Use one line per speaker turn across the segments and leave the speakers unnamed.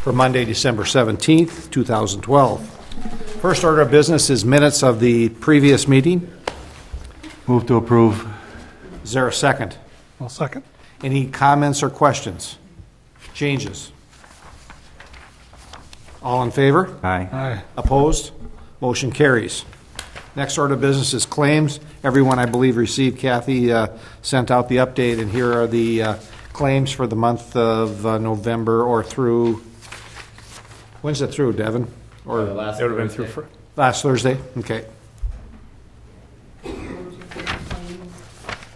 for Monday, December 17th, 2012. First order of business is minutes of the previous meeting.
Move to approve.
Is there a second?
I'll second.
Any comments or questions? Changes? All in favor?
Aye.
Aye.
Opposed? Motion carries. Next order of business is claims. Everyone, I believe, received. Kathy sent out the update, and here are the claims for the month of November or through. When's it through, Devin? Or
last
It would have been
Thursday.
through.
last Thursday? Okay.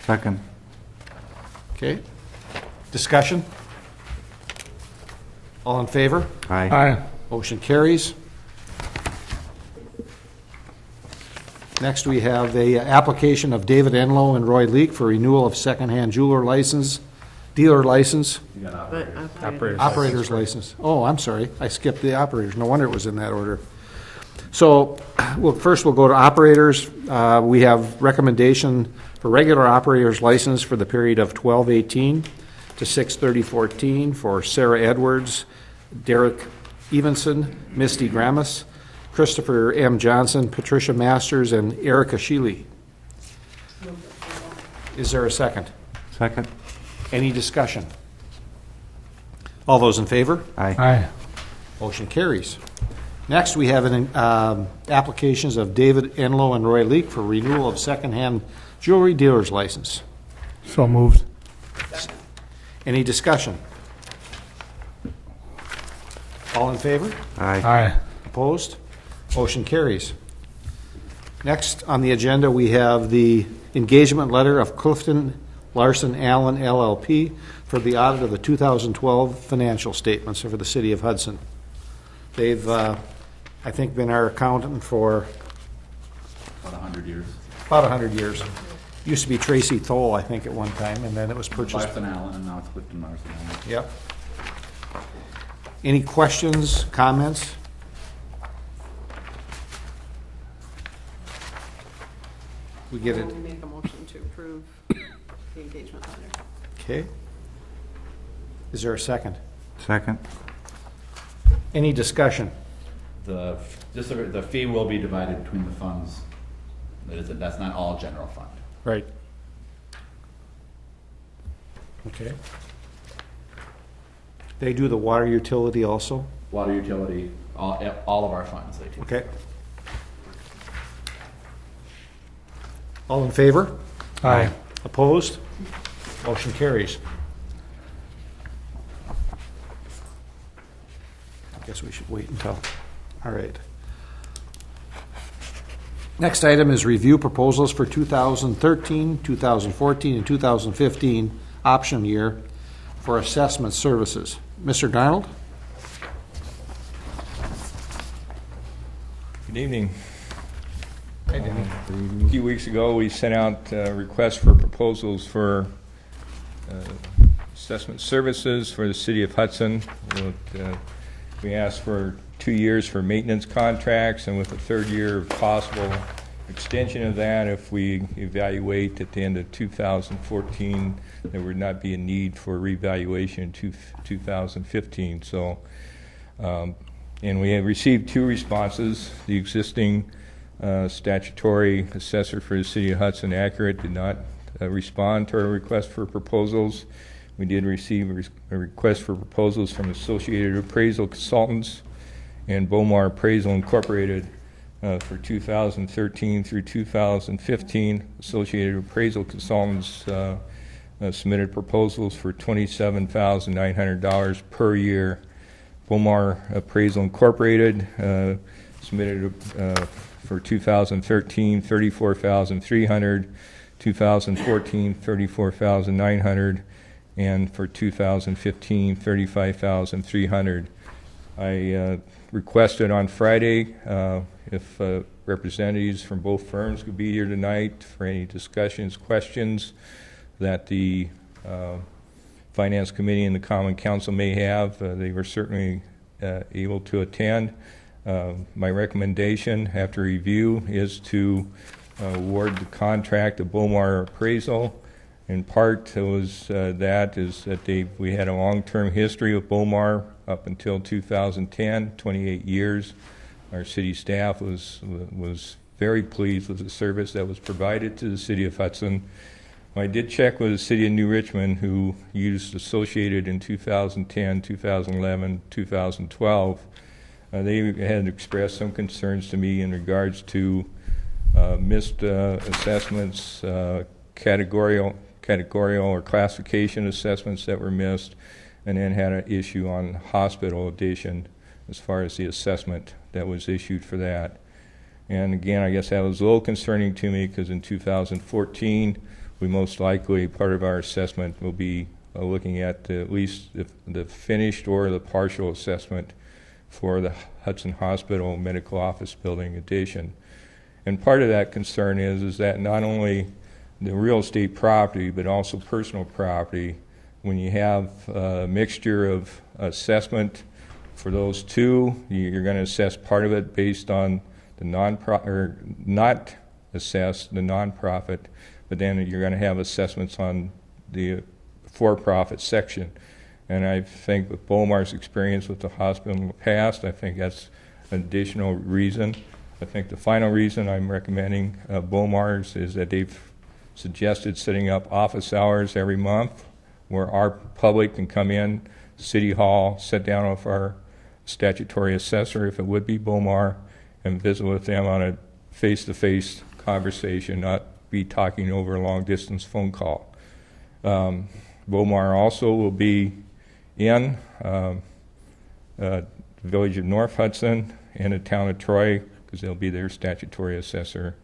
Second.
Okay. Discussion? All in favor?
Aye.
Aye.
Motion carries. Next, we have a application of David Enlow and Roy Leak for renewal of secondhand dealer license.
You got
Operator's license. Oh, I'm sorry. I skipped the operators. No wonder it was in that order. So, first we'll go to operators. We have recommendation for regular operator's license for the period of 12/18 to 6/30/14 for Sarah Edwards, Derek Evenson, Misty Gramus, Christopher M. Johnson, Patricia Masters, and Erica Sheely. Is there a second?
Second.
Any discussion? All those in favor?
Aye.
Aye.
Motion carries. Next, we have applications of David Enlow and Roy Leak for renewal of secondhand jewelry dealer's license.
So moved.
Any discussion? All in favor?
Aye.
Aye.
Opposed? Motion carries. Next on the agenda, we have the engagement letter of Clifton Larson Allen LLP for the audit of the 2012 financial statements for the city of Hudson. They've, I think, been our accountant for
about 100 years.
about 100 years. Used to be Tracy Thole, I think, at one time, and then it was purchased.
Larson Allen, and now it's Clifton Larson Allen.
Yep. Any questions, comments? We get it.
We make a motion to approve the engagement letter.
Okay. Is there a second?
Second.
Any discussion?
The fee will be divided between the funds. That's not all general fund.
Right. Okay. They do the water utility also?
Water utility, all of our funds they do.
Okay. All in favor?
Aye.
Opposed? Motion carries. I guess we should wait until, all right. Next item is review proposals for 2013, 2014, and 2015 option year for assessment services. Mr. Darnold?
Good evening. A few weeks ago, we sent out requests for proposals for assessment services for the city of Hudson. We asked for 2 years for maintenance contracts, and with a third year possible extension of that if we evaluate at the end of 2014 there would not be a need for reevaluation in 2015. So, and we have received 2 responses. The existing statutory assessor for the city of Hudson, Accurate, did not respond to our request for proposals. We did receive a request for proposals from Associated Appraisal Consultants and Bomar Appraisal Incorporated for 2013 through 2015. Associated Appraisal Consultants submitted proposals for $27,900 per year. Bomar Appraisal Incorporated submitted for 2013, $34,300, 2014, $34,900, and for 2015, $35,300. I requested on Friday if representatives from both firms could be here tonight for any discussions, questions that the Finance Committee and the Common Council may have. They were certainly able to attend. My recommendation after review is to award the contract to Bomar Appraisal In part, it was we had a long-term history of Bomar up until 2010, 28 years. Our city staff was very pleased with the service that was provided to the city of Hudson. I did check with the city of New Richmond, who used Associated in 2010, 2011, 2012. They had expressed some concerns to me in regards to missed assessments, categorical or classification assessments that were missed, and then had an issue on hospital addition as far as the assessment that was issued for that. And again, I guess that was a little concerning to me, because in 2014, we most likely, part of our assessment will be looking at least the finished or the partial assessment for the Hudson Hospital Medical Office Building addition. And part of that concern is that not only the real estate property, but also personal property, when you have a mixture of assessment for those two, you're going to assess part of it based on the not assess the nonprofit, but then you're going to have assessments on the for-profit section. And I think with Bomar's experience with the hospital in the past, I think that's an additional reason. I think the final reason I'm recommending Bomar's is that they've suggested setting up office hours every month where our public can come in, City Hall, sit down with our statutory assessor, if it would be Bomar, and visit with them on a face-to-face conversation, not be talking over a long-distance phone call. Bomar also will be in the village of North Hudson and the town of Troy, because they'll be their statutory assessor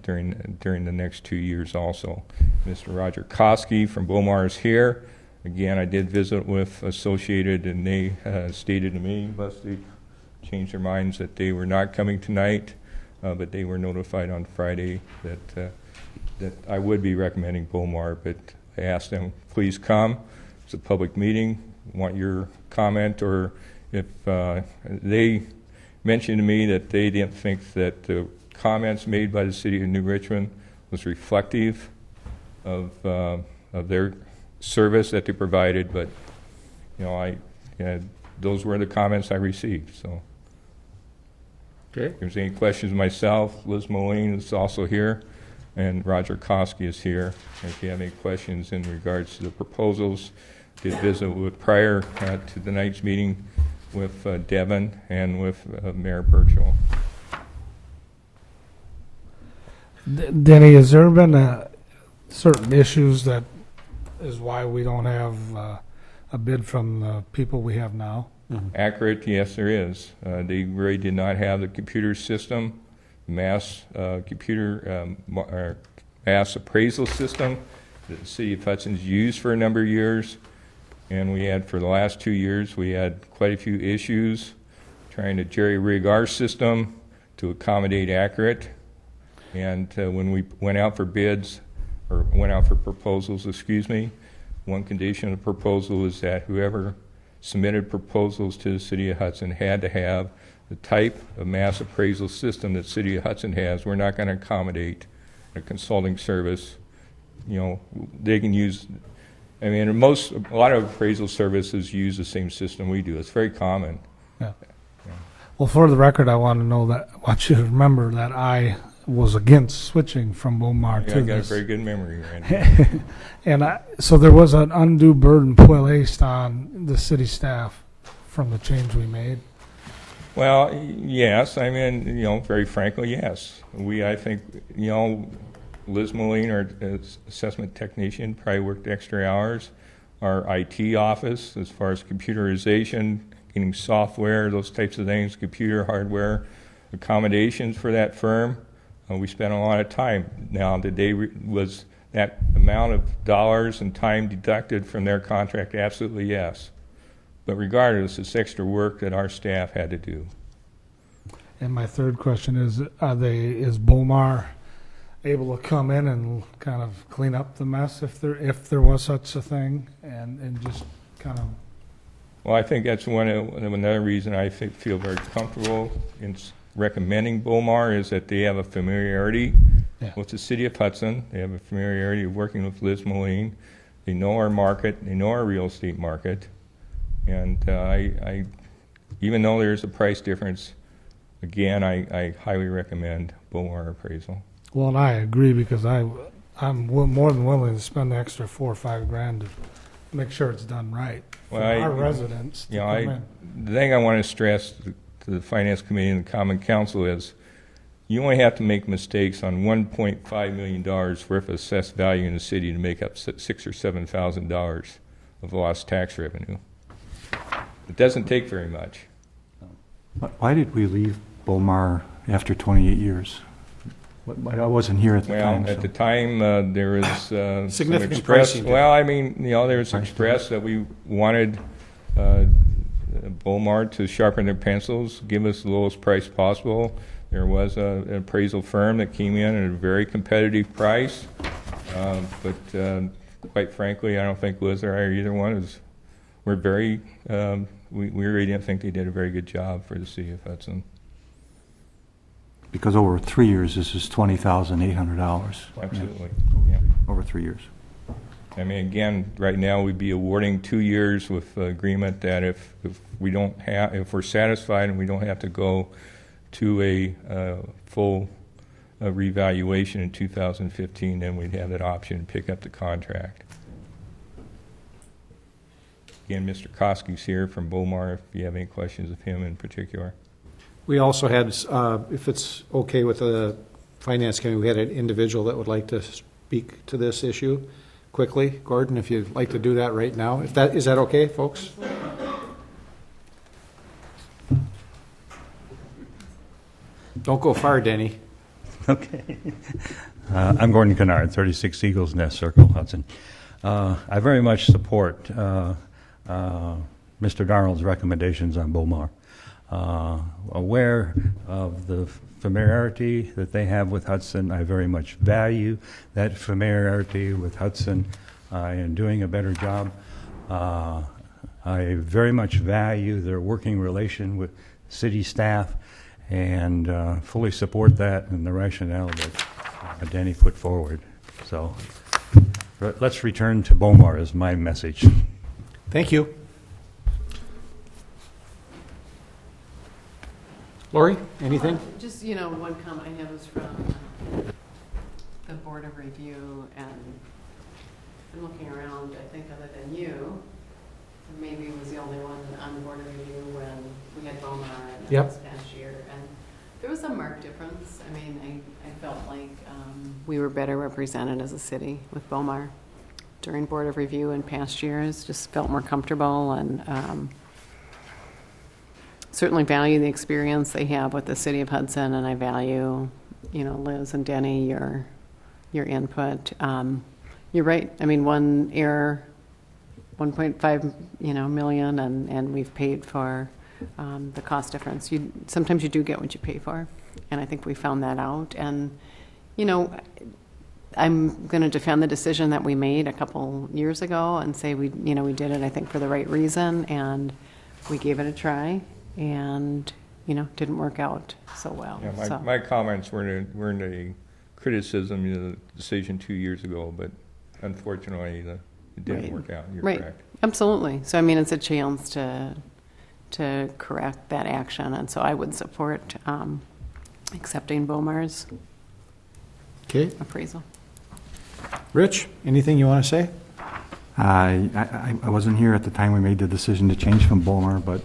during the next 2 years also. Mr. Roger Koski from Bomar is here. Again, I did visit with Associated, and they stated to me, unless they changed their minds, that they were not coming tonight, but they were notified on Friday that I would be recommending Bomar, but I asked them, please come. It's a public meeting. Want your comment, or if they mentioned to me that they didn't think that the comments made by the city of New Richmond was reflective of their service that they provided, but those were the comments I received. So,
Okay.
if there's any questions, myself, Liz Moline is also here, and Roger Koski is here. And if you have any questions in regards to the proposals, did visit with prior to tonight's meeting with Devin and with Mayor Burchell.
Denny, has there been certain issues that is why we don't have a bid from the people we have now?
Accurate, yes, there is. They really did not have the computer system, mass appraisal system that the city of Hudson's used for a number of years. And we had, for the last 2 years, we had quite a few issues trying to jerry-rig our system to accommodate Accurate. And when we went out for bids, or went out for proposals, excuse me, one condition of the proposal is that whoever submitted proposals to the city of Hudson had to have the type of mass appraisal system that city of Hudson has. We're not going to accommodate a consulting service. They can use, a lot of appraisal services use the same system we do. It's very common.
Yeah. Well, for the record, I want you to remember that I was against switching from Bomar to
I got
this.
a very good memory, Randy.
And so there was an undue burden placed on the city staff from the change we made.
Well, yes. Very frankly, yes. I think, Liz Moline, our assessment technician, probably worked extra hours. Our IT office, as far as computerization, getting software, those types of things, computer hardware, accommodations for that firm, we spent a lot of time. Now, was that amount of dollars and time deducted from their contract? Absolutely, yes. But regardless, it's extra work that our staff had to do.
And my third question is Bomar able to come in and kind of clean up the mess if there was such a thing, and just kind of?
Well, I think that's another reason I feel very comfortable in recommending Bomar, is that they have a familiarity
Yeah.
with the city of Hudson. They have a familiarity of working with Liz Moline. They know our market. They know our real estate market. And I even though there's a price difference, again, I highly recommend Beaumont Appraisal.
Well, and I agree because I'm more than willing to spend the extra $4 or $5 grand to make sure it's done right for
Well,
our residents to
You know,
come in.
the thing I want to stress to the Finance Committee and the Common Council is you only have to make mistakes on $1.5 million worth of assessed value in the city to make up $6,000 or $7,000 of lost tax revenue. It doesn't take very much.
Why did we leave Bomar after 28 years? I wasn't here at the time.
Well, at
so-
the time, there was some
Significant
express.
pricing
Well, I mean, there was express that we wanted Beaumont to sharpen their pencils, give us the lowest price possible. There was an appraisal firm that came in at a very competitive price, but quite frankly, I don't think Liz or I or either one is. We're very. We really didn't think they did a very good job for the city of Hudson.
Because over 3 years, this is $20,800.
Absolutely.
Yeah.
Yeah.
Over 3 years.
I mean, again, right now we'd be awarding 2 years with the agreement that if we're satisfied and we don't have to go to a full revaluation in 2015, then we'd have that option to pick up the contract. Again, Mr. Koski's here from Beaumont, if you have any questions of him in particular.
We also had, if it's okay with the Finance Committee, we had an individual that would like to speak to this issue quickly. Gordon, if you'd like to do that right now. Is that okay, folks? Don't go far, Denny.
Okay. I'm Gordon Kennard, 36 Eagles Nest Circle, Hudson. I very much support Mr. Darnold's recommendations on Beaumont. Aware of the familiarity that they have with Hudson, I very much value that familiarity with Hudson in doing a better job. I very much value their working relation with city staff and fully support that and the rationale that Danny put forward. So let's return to Beaumont is my message.
Thank you. Lori, anything?
Just, one comment I have is from the Board of Review, and I'm looking around, I think other than you, maybe was the only one on the Board of Review when we had Beaumont this past year, and there was a marked difference. I mean, I felt like we were better represented as a city with Beaumont during Board of Review in past years, just felt more comfortable, and certainly value the experience they have with the city of Hudson, and I value, Liz and Denny, your input. You're right. I mean, one error, 1.5, million, and we've paid for the cost difference. Sometimes you do get what you pay for, and I think we found that out. And, I'm going to defend the decision that we made a couple years ago and say we did it, I think, for the right reason, and we gave it a try. And didn't work out so well.
Yeah, my comments weren't a criticism of the decision 2 years ago, but unfortunately it didn't work out. You're correct.
Absolutely. So I mean, it's a chance to correct that action, and so I would support accepting Beaumont's appraisal.
Rich, anything you want to say?
I wasn't here at the time we made the decision to change from Beaumont, but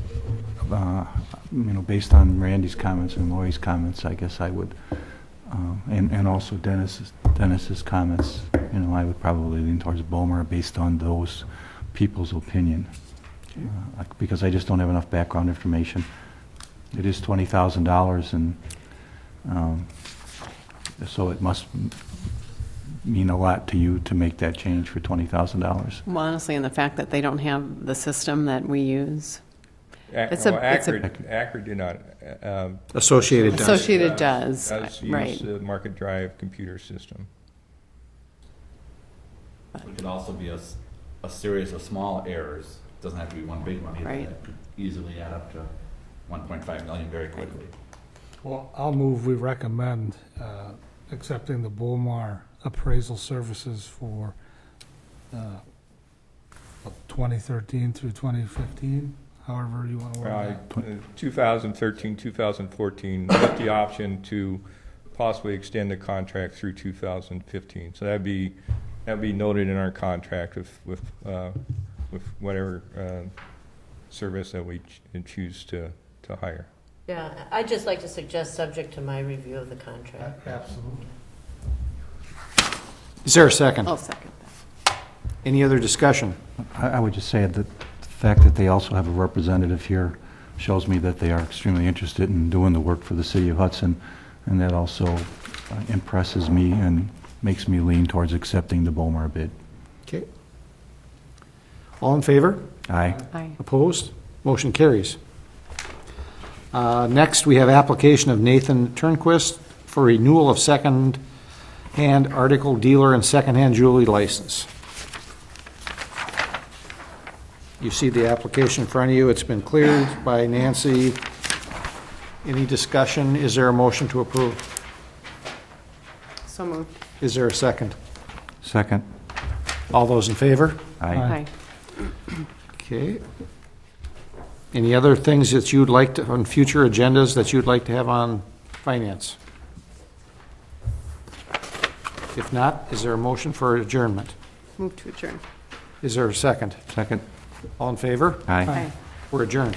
based on Randy's comments and Lori's comments, I guess I would, and also Dennis's comments, I would probably lean towards Beaumont based on those people's opinion, because I just don't have enough background information. It is $20,000, and so it must mean a lot to you to make that change for $20,000.
Well, honestly, and the fact that they don't have the system that we use.
Accurate did not.
Associated does.
Associated does,
use the Market Drive computer system.
It could also be a series of small errors. It doesn't have to be one big one either.
Right.
That could easily add up to 1.5 million very quickly.
Well, I'll move we recommend accepting the Bomar appraisal services for 2013 through 2015, however you want to word that.
2013, 2014, with the option to possibly extend the contract through 2015. So that'd be noted in our contract with whatever service that we choose to hire.
Yeah, I'd just like to suggest, subject to my review of the contract.
Absolutely.
Is there a second?
I'll second
Any other discussion?
I would just say that the fact that they also have a representative here shows me that they are extremely interested in doing the work for the city of Hudson, and that also impresses me and makes me lean towards accepting the Bomar bid.
Okay. All in favor?
Aye.
that. Aye.
Opposed? Motion carries. Next, we have application of Nathan Turnquist for renewal of second-hand article dealer and second-hand jewelry license. You see the application in front of you. It's been cleared by Nancy. Any discussion? Is there a motion to approve?
So moved.
Is there a second?
Second.
All those in favor?
Aye.
Okay. Any other things that you'd like to, on future agendas, that you'd like to have on finance? If not, is there a motion for adjournment?
Move to adjourn.
Is there a second?
Second.
All in favor?
Aye.
We're adjourned.